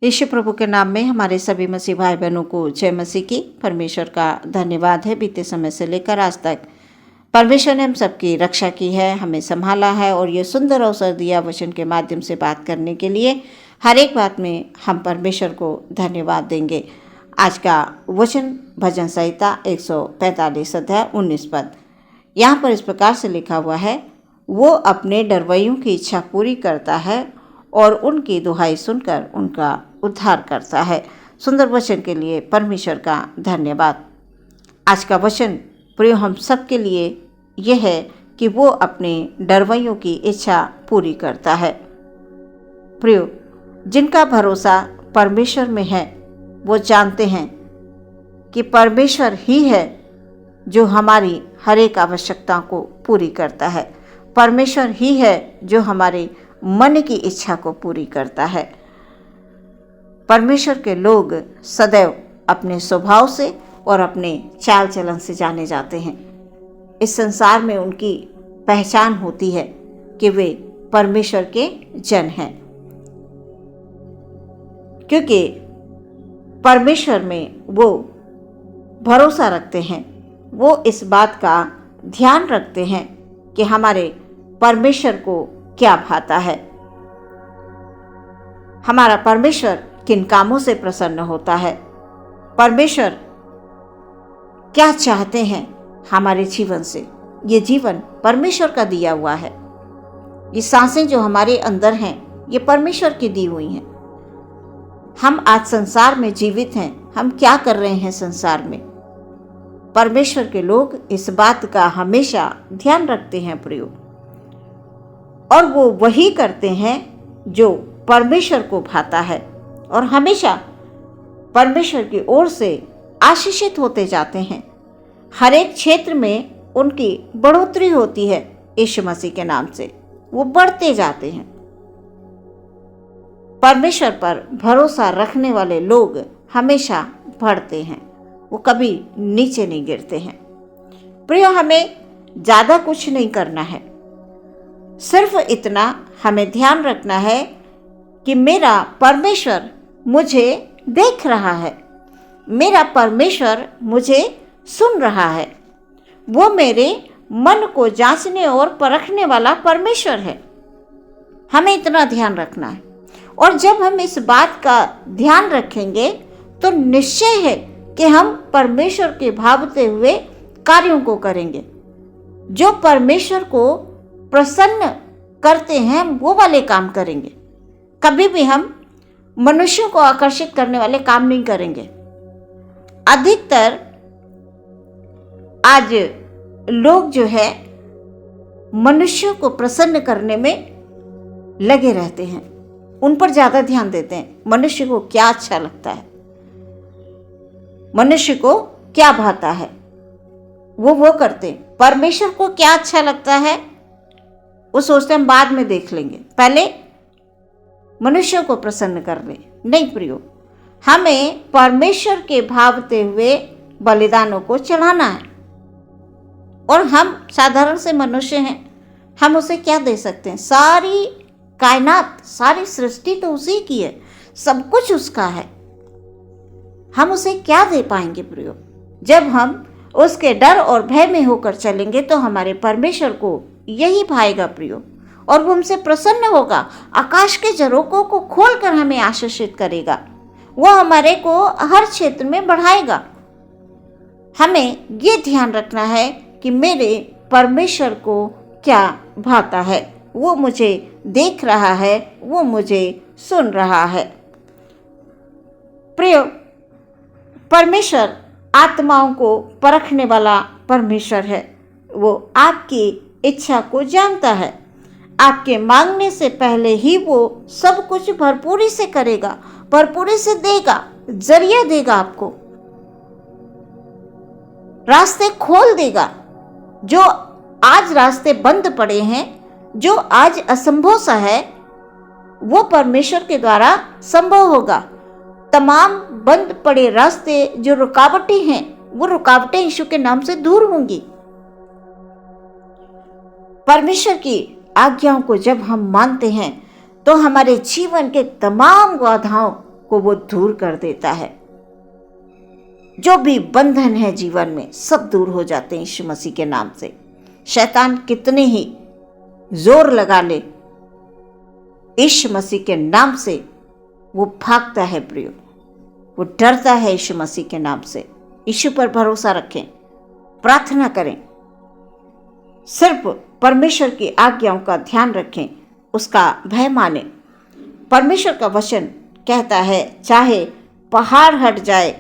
यीशु प्रभु के नाम में हमारे सभी मसीह भाई बहनों को जय मसीह की। परमेश्वर का धन्यवाद है, बीते समय से लेकर आज तक परमेश्वर ने हम सबकी रक्षा की है, हमें संभाला है और ये सुंदर अवसर दिया वचन के माध्यम से बात करने के लिए। हर एक बात में हम परमेश्वर को धन्यवाद देंगे। आज का वचन भजन संहिता 145 अध्याय 19 पद, यहाँ पर इस प्रकार से लिखा हुआ है, वो अपने डरवैयों की इच्छा पूरी करता है और उनकी दुहाई सुनकर उनका उद्धार करता है। सुंदर वचन के लिए परमेश्वर का धन्यवाद। आज का वचन प्रिय हम सब के लिए यह है कि वो अपने डरवैयों की इच्छा पूरी करता है। प्रिय, जिनका भरोसा परमेश्वर में है वो जानते हैं कि परमेश्वर ही है जो हमारी हर एक आवश्यकता को पूरी करता है। परमेश्वर ही है जो हमारे मन की इच्छा को पूरी करता है। परमेश्वर के लोग सदैव अपने स्वभाव से और अपने चाल चलन से जाने जाते हैं। इस संसार में उनकी पहचान होती है कि वे परमेश्वर के जन हैं, क्योंकि परमेश्वर में वो भरोसा रखते हैं। वो इस बात का ध्यान रखते हैं कि हमारे परमेश्वर को क्या भाता है, हमारा परमेश्वर किन कामों से प्रसन्न होता है, परमेश्वर क्या चाहते हैं हमारे जीवन से। ये जीवन परमेश्वर का दिया हुआ है। ये सांसें जो हमारे अंदर हैं ये परमेश्वर की दी हुई हैं। हम आज संसार में जीवित हैं, हम क्या कर रहे हैं संसार में, परमेश्वर के लोग इस बात का हमेशा ध्यान रखते हैं प्रियो, और वो वही करते हैं जो परमेश्वर को भाता है और हमेशा परमेश्वर की ओर से आशीषित होते जाते हैं। हर एक क्षेत्र में उनकी बढ़ोतरी होती है। यीशु मसीह के नाम से वो बढ़ते जाते हैं। परमेश्वर पर भरोसा रखने वाले लोग हमेशा बढ़ते हैं, वो कभी नीचे नहीं गिरते हैं। प्रिय, हमें ज़्यादा कुछ नहीं करना है, सिर्फ इतना हमें ध्यान रखना है कि मेरा परमेश्वर मुझे देख रहा है, मेरा परमेश्वर मुझे सुन रहा है। वो मेरे मन को जांचने और परखने वाला परमेश्वर है। हमें इतना ध्यान रखना है, और जब हम इस बात का ध्यान रखेंगे तो निश्चय है कि हम परमेश्वर के भावते हुए कार्यों को करेंगे। जो परमेश्वर को प्रसन्न करते हैं वो वाले काम करेंगे। कभी भी हम मनुष्यों को आकर्षित करने वाले काम नहीं करेंगे। अधिकतर आज लोग जो है मनुष्यों को प्रसन्न करने में लगे रहते हैं, उन पर ज़्यादा ध्यान देते हैं। मनुष्य को क्या अच्छा लगता है, मनुष्य को क्या भाता है, वो करते हैं। परमेश्वर को क्या अच्छा लगता है वो सोचते हैं बाद में देख लेंगे, पहले मनुष्यों को प्रसन्न कर ले। नहीं प्रियो, हमें परमेश्वर के भावते हुए बलिदानों को चढ़ाना है। और हम साधारण से मनुष्य हैं, हम उसे क्या दे सकते हैं? सारी कायनात, सारी सृष्टि तो उसी की है, सब कुछ उसका है। हम उसे क्या दे पाएंगे प्रियो? जब हम उसके डर और भय में होकर चलेंगे तो हमारे परमेश्वर को यही भाएगा प्रियो, और वो हमसे प्रसन्न होगा। आकाश के झरोकों को खोलकर हमें आशीषित करेगा। वो हमारे को हर क्षेत्र में बढ़ाएगा। हमें ये ध्यान रखना है कि मेरे परमेश्वर को क्या भाता है। वो मुझे देख रहा है, वो मुझे सुन रहा है। प्रिय, परमेश्वर आत्माओं को परखने वाला परमेश्वर है। वो आपकी इच्छा को जानता है। आपके मांगने से पहले ही वो सब कुछ भरपूरी से करेगा, भरपूरी से देगा, जरिया देगा, आपको रास्ते खोल देगा। जो आज रास्ते बंद पड़े हैं, जो आज असंभव सा है, वो परमेश्वर के द्वारा संभव होगा। तमाम बंद पड़े रास्ते, जो रुकावटें हैं, वो रुकावटें यीशु के नाम से दूर होंगी। परमेश्वर की आज्ञाओं को जब हम मानते हैं तो हमारे जीवन के तमाम बाधाओं को वो दूर कर देता है। जो भी बंधन है जीवन में सब दूर हो जाते हैं यीशु मसीह के नाम से। शैतान कितने ही जोर लगा ले, यीशु मसीह के नाम से वो भागता है प्रियो, वो डरता है यीशु मसीह के नाम से। यीशु पर भरोसा रखें, प्रार्थना करें, सिर्फ परमेश्वर की आज्ञाओं का ध्यान रखें, उसका भय माने। परमेश्वर का वचन कहता है चाहे पहाड़ हट जाए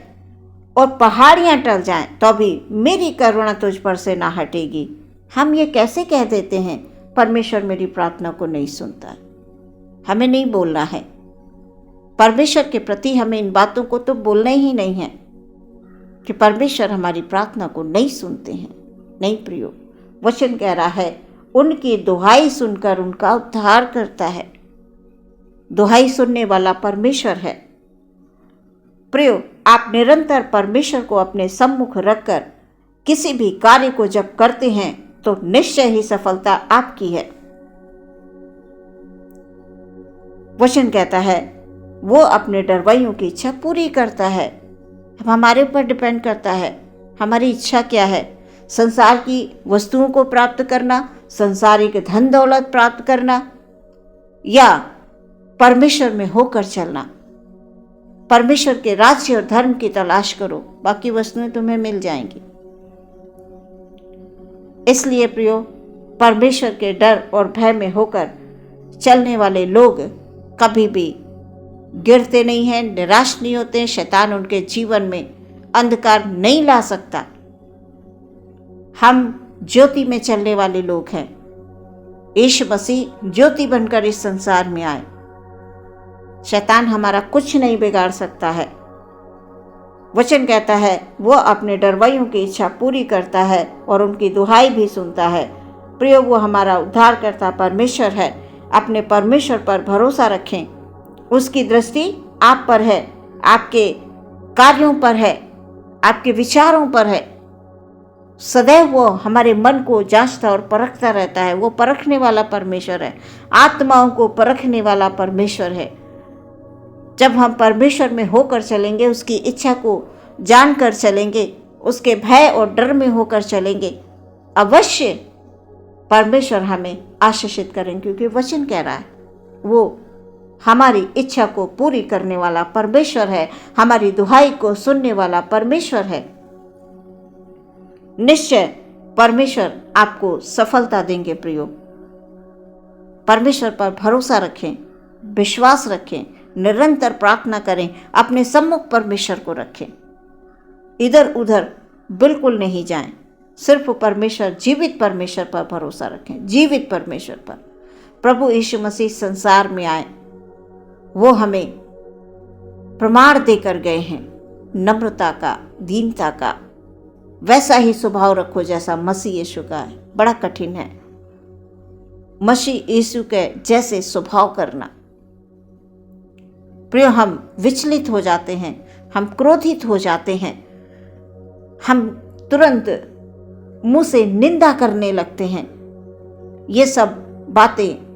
और पहाड़ियां टल जाएं तो भी मेरी करुणा तुझ पर से ना हटेगी। हम ये कैसे कह देते हैं परमेश्वर मेरी प्रार्थना को नहीं सुनता? हमें नहीं बोलना है परमेश्वर के प्रति, हमें इन बातों को तो बोलना ही नहीं है कि परमेश्वर हमारी प्रार्थना को नहीं सुनते हैं। नहीं प्रियो, वचन कह रहा है उनकी दुहाई सुनकर उनका उद्धार करता है। दुहाई सुनने वाला परमेश्वर है। प्रियो, आप निरंतर परमेश्वर को अपने सम्मुख रखकर किसी भी कार्य को जब करते हैं तो निश्चय ही सफलता आपकी है। वचन कहता है वो अपने डरवैयों की इच्छा पूरी करता है। अब हमारे ऊपर डिपेंड करता है हमारी इच्छा क्या है। संसार की वस्तुओं को प्राप्त करना, संसारिक धन दौलत प्राप्त करना, या परमेश्वर में होकर चलना। परमेश्वर के राज्य और धर्म की तलाश करो, बाकी वस्तुएं तुम्हें मिल जाएंगी। इसलिए प्रियो, परमेश्वर के डर और भय में होकर चलने वाले लोग कभी भी गिरते नहीं हैं, निराश नहीं होते। शैतान उनके जीवन में अंधकार नहीं ला सकता। हम ज्योति में चलने वाले लोग हैं। यीशु मसीह ज्योति बनकर इस संसार में आए। शैतान हमारा कुछ नहीं बिगाड़ सकता है। वचन कहता है वो अपने डरवैयों की इच्छा पूरी करता है और उनकी दुहाई भी सुनता है। प्रियो, वो हमारा उद्धार करता परमेश्वर है। अपने परमेश्वर पर भरोसा रखें। उसकी दृष्टि आप पर है, आपके कार्यों पर है, आपके विचारों पर है। सदैव वो हमारे मन को जांचता और परखता रहता है। वो परखने वाला परमेश्वर है, आत्माओं को परखने वाला परमेश्वर है। जब हम परमेश्वर में होकर चलेंगे, उसकी इच्छा को जानकर चलेंगे, उसके भय और डर में होकर चलेंगे, अवश्य परमेश्वर हमें आशीषित करेंगे, क्योंकि वचन कह रहा है वो हमारी इच्छा को पूरी करने वाला परमेश्वर है, हमारी दुहाई को सुनने वाला परमेश्वर है। निश्चय परमेश्वर आपको सफलता देंगे। प्रियो, परमेश्वर पर भरोसा रखें, विश्वास रखें, निरंतर प्रार्थना करें, अपने सम्मुख परमेश्वर को रखें, इधर उधर बिल्कुल नहीं जाएं। सिर्फ परमेश्वर, जीवित परमेश्वर पर भरोसा रखें, जीवित परमेश्वर पर। प्रभु यीशु मसीह संसार में आए, वो हमें प्रमाण देकर गए हैं नम्रता का, दीनता का। वैसा ही स्वभाव रखो जैसा मसीह यीशु का है। बड़ा कठिन है मसीह यीशु के जैसे स्वभाव करना। प्रियो, हम विचलित हो जाते हैं, हम क्रोधित हो जाते हैं, हम तुरंत मुंह से निंदा करने लगते हैं। ये सब बातें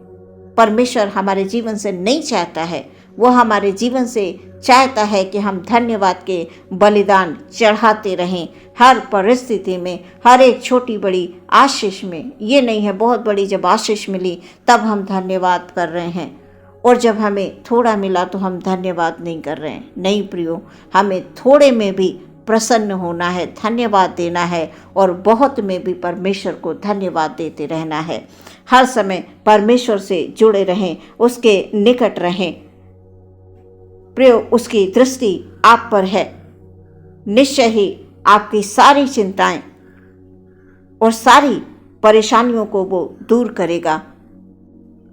परमेश्वर हमारे जीवन से नहीं चाहता है। वो हमारे जीवन से चाहता है कि हम धन्यवाद के बलिदान चढ़ाते रहें हर परिस्थिति में, हर एक छोटी बड़ी आशीष में। ये नहीं है बहुत बड़ी जब आशीष मिली तब हम धन्यवाद कर रहे हैं, और जब हमें थोड़ा मिला तो हम धन्यवाद नहीं कर रहे हैं। नहीं प्रियो, हमें थोड़े में भी प्रसन्न होना है, धन्यवाद देना है, और बहुत में भी परमेश्वर को धन्यवाद देते रहना है। हर समय परमेश्वर से जुड़े रहें, उसके निकट रहें। प्रियो, उसकी दृष्टि आप पर है। निश्चय ही आपकी सारी चिंताएं और सारी परेशानियों को वो दूर करेगा।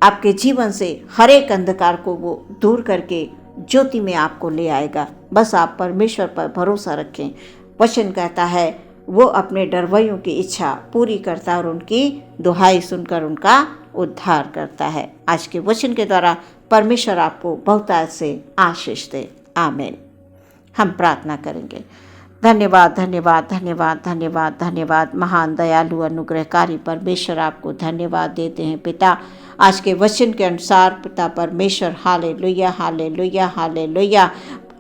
आपके जीवन से हर एक अंधकार को वो दूर करके ज्योति में आपको ले आएगा। बस आप परमेश्वर पर भरोसा रखें। वचन कहता है वो अपने डरवैयों की इच्छा पूरी करता है और उनकी दुहाई सुनकर उनका उद्धार करता है। आज के वचन के द्वारा परमेश्वर आपको बहुतायत से आशीष दे। आमीन। हम प्रार्थना करेंगे। धन्यवाद, धन्यवाद, धन्यवाद, धन्यवाद, धन्यवाद। महान दयालु अनुग्रहकारी परमेश्वर, आपको धन्यवाद देते हैं पिता। आज के वचन के अनुसार पिता परमेश्वर, हालेलुया, हालेलुया, हालेलुया।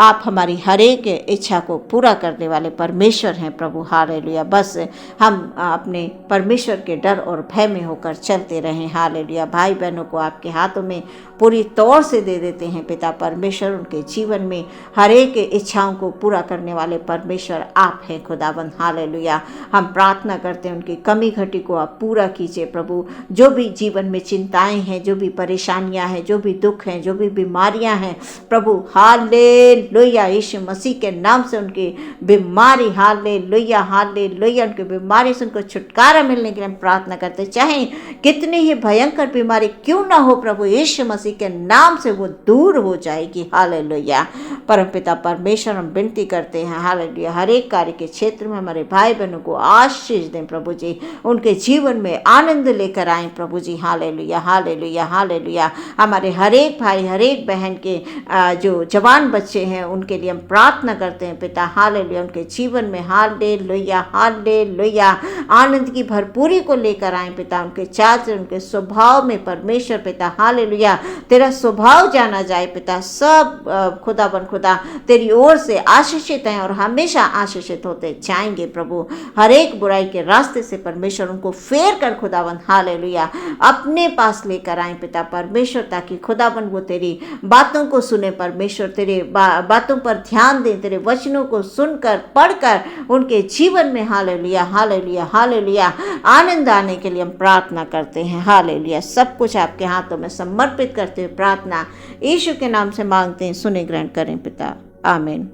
आप हमारी हर एक इच्छा को पूरा करने वाले परमेश्वर हैं प्रभु, हालेलुया। बस हम अपने परमेश्वर के डर और भय में होकर चलते रहें, हालेलुया। भाई बहनों को आपके हाथों में पूरी तौर से दे देते हैं पिता परमेश्वर। उनके जीवन में हर एक इच्छाओं को पूरा करने वाले परमेश्वर आप हैं खुदाबंद, हालेलुया। हम प्रार्थना करते हैं उनकी कमी घटी को आप पूरा कीजिए प्रभु। जो भी जीवन में चिंताएं हैं, जो भी परेशानियां हैं, जो भी दुख हैं, जो भी बीमारियां हैं प्रभु, हालेलुया, यीशु मसीह के नाम से उनकी बीमारी, हालेलुया, हालेलुया, उनकी बीमारी से उनको छुटकारा मिलने के लिए हम प्रार्थना करते हैं। चाहे कितनी ही भयंकर बीमारी क्यों ना हो प्रभु, यीशु मसीह के नाम से वो दूर हो जाएगी, हालेलुया। परमपिता परमेश्वर, हम विनती करते हैं, हालेलुया, हर एक कार्य के क्षेत्र में हमारे भाई बहनों को आशीष दें प्रभु जी। उनके जीवन में आनंद लेकर आए प्रभु जी, हालेलुया, हालेलुया, हालेलुया। हमारे हर एक भाई, हर एक बहन के जो जवान बच्चे हैं उनके लिए हम प्रार्थना करते हैं पिता, हालेलुया। उनके जीवन में हालेलुया, हालेलुया, आनंद की भरपूरी को लेकर आए पिता। उनके चाल, उनके स्वभाव में परमेश्वर पिता, हालेलुया, तेरा स्वभाव जाना जाए पिता। सब खुदा बन खुदा तेरी ओर से आशीषित हैं और हमेशा आशीषित होते जाएंगे प्रभु। हर एक बुराई के रास्ते से परमेश्वर उनको फेर कर खुदाबंद, हालेलुया, अपने पास लेकर आए पिता परमेश्वर, ताकि खुदाबंद वो तेरी बातों को सुने परमेश्वर, तेरे बातों पर ध्यान दें, तेरे वचनों को सुनकर पढ़कर उनके जीवन में, हालेलुया, हालेलुया, हालेलुया, आनंद आने के लिए हम प्रार्थना करते हैं, हालेलुया। सब कुछ आपके हाथों में समर्पित करते हुए प्रार्थना यीशु के नाम से मांगते हैं, सुने ग्रहण करें पिता, आमीन।